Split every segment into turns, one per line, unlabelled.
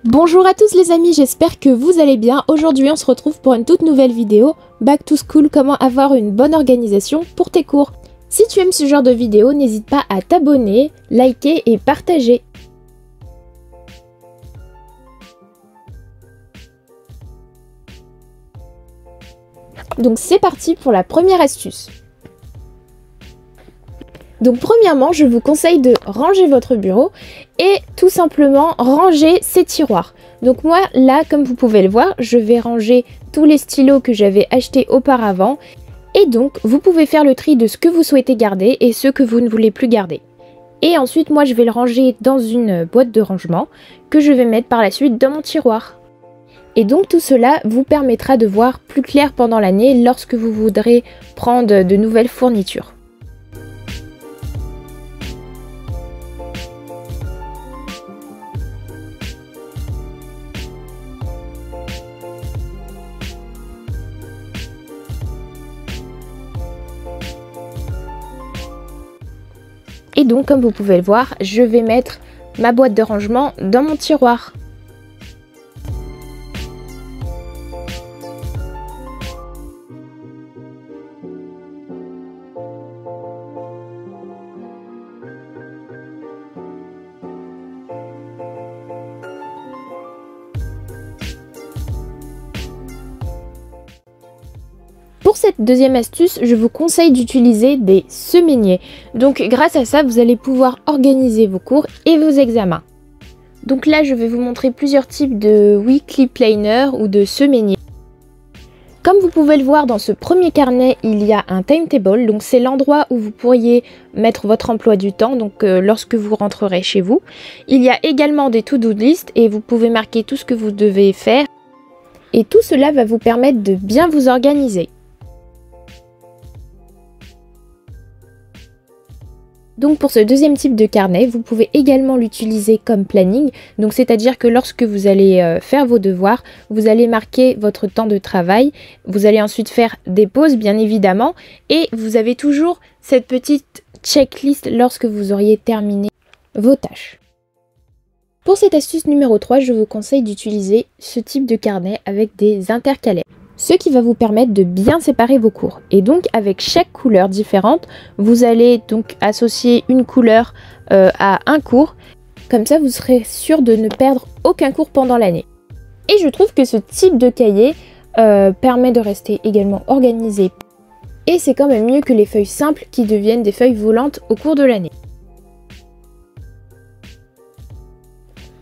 Bonjour à tous les amis, j'espère que vous allez bien. Aujourd'hui on se retrouve pour une toute nouvelle vidéo, Back to School, comment avoir une bonne organisation pour tes cours. Si tu aimes ce genre de vidéo, n'hésite pas à t'abonner, liker et partager. Donc c'est parti pour la première astuce. Donc premièrement, je vous conseille de ranger votre bureau et tout simplement ranger ses tiroirs. Donc moi, là, comme vous pouvez le voir, je vais ranger tous les stylos que j'avais achetés auparavant. Et donc, vous pouvez faire le tri de ce que vous souhaitez garder et ce que vous ne voulez plus garder. Et ensuite, moi, je vais le ranger dans une boîte de rangement que je vais mettre par la suite dans mon tiroir. Et donc tout cela vous permettra de voir plus clair pendant l'année lorsque vous voudrez prendre de nouvelles fournitures. Et donc, comme vous pouvez le voir, je vais mettre ma boîte de rangement dans mon tiroir. Pour cette deuxième astuce, je vous conseille d'utiliser des semainiers. Donc grâce à ça, vous allez pouvoir organiser vos cours et vos examens. Donc là, je vais vous montrer plusieurs types de weekly planner ou de semainiers. Comme vous pouvez le voir dans ce premier carnet, il y a un timetable. Donc c'est l'endroit où vous pourriez mettre votre emploi du temps, donc lorsque vous rentrerez chez vous. Il y a également des to-do list et vous pouvez marquer tout ce que vous devez faire. Et tout cela va vous permettre de bien vous organiser. Donc pour ce deuxième type de carnet, vous pouvez également l'utiliser comme planning. Donc c'est-à-dire que lorsque vous allez faire vos devoirs, vous allez marquer votre temps de travail. Vous allez ensuite faire des pauses bien évidemment. Et vous avez toujours cette petite checklist lorsque vous auriez terminé vos tâches. Pour cette astuce numéro 3, je vous conseille d'utiliser ce type de carnet avec des intercalaires. Ce qui va vous permettre de bien séparer vos cours. Et donc avec chaque couleur différente, vous allez donc associer une couleur à un cours. Comme ça, vous serez sûr de ne perdre aucun cours pendant l'année. Et je trouve que ce type de cahier permet de rester également organisé. Et c'est quand même mieux que les feuilles simples qui deviennent des feuilles volantes au cours de l'année.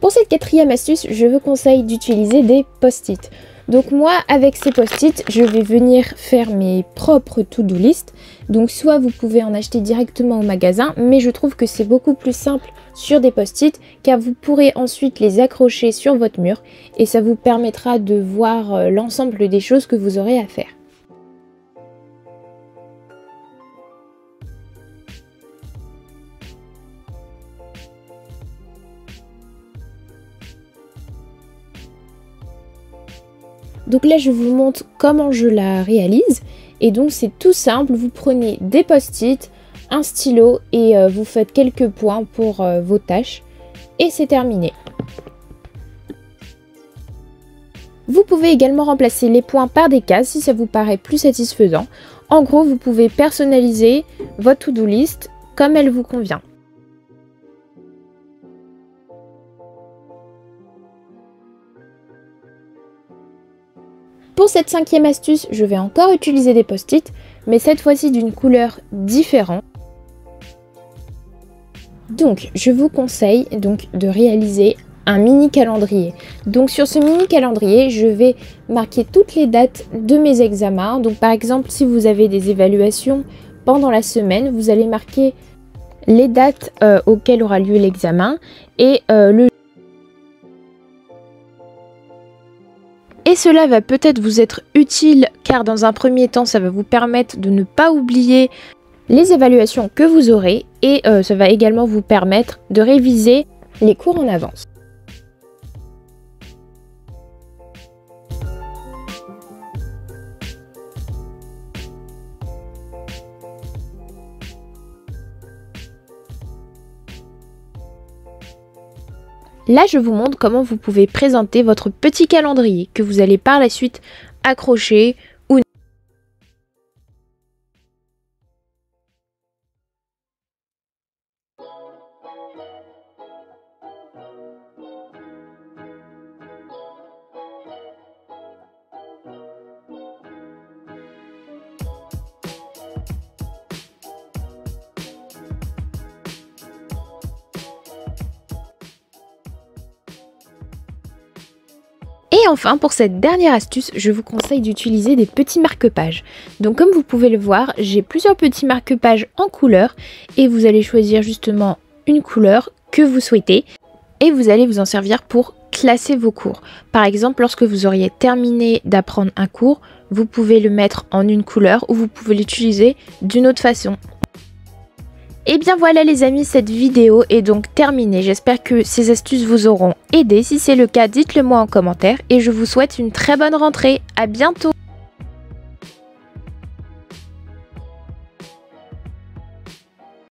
Pour cette quatrième astuce, je vous conseille d'utiliser des post-it. Donc moi, avec ces post-it, je vais venir faire mes propres to-do list. Donc soit vous pouvez en acheter directement au magasin, mais je trouve que c'est beaucoup plus simple sur des post-it, car vous pourrez ensuite les accrocher sur votre mur et ça vous permettra de voir l'ensemble des choses que vous aurez à faire. Donc là, je vous montre comment je la réalise. Et donc, c'est tout simple. Vous prenez des post-it, un stylo et vous faites quelques points pour vos tâches. Et c'est terminé. Vous pouvez également remplacer les points par des cases si ça vous paraît plus satisfaisant. En gros, vous pouvez personnaliser votre to-do list comme elle vous convient. Pour cette cinquième astuce, je vais encore utiliser des post-it, mais cette fois-ci d'une couleur différente. Donc, je vous conseille de réaliser un mini calendrier. Donc sur ce mini calendrier, je vais marquer toutes les dates de mes examens. Donc par exemple, si vous avez des évaluations pendant la semaine, vous allez marquer les dates auxquelles aura lieu l'examen et Et cela va peut-être vous être utile car dans un premier temps, ça va vous permettre de ne pas oublier les évaluations que vous aurez et ça va également vous permettre de réviser les cours en avance. Là, je vous montre comment vous pouvez présenter votre petit calendrier que vous allez par la suite accrocher ou Et enfin, pour cette dernière astuce, je vous conseille d'utiliser des petits marque-pages. Donc comme vous pouvez le voir, j'ai plusieurs petits marque-pages en couleur et vous allez choisir justement une couleur que vous souhaitez et vous allez vous en servir pour classer vos cours. Par exemple, lorsque vous auriez terminé d'apprendre un cours, vous pouvez le mettre en une couleur ou vous pouvez l'utiliser d'une autre façon. Et bien voilà les amis, cette vidéo est donc terminée. J'espère que ces astuces vous auront aidé. Si c'est le cas, dites-le moi en commentaire et je vous souhaite une très bonne rentrée. À bientôt!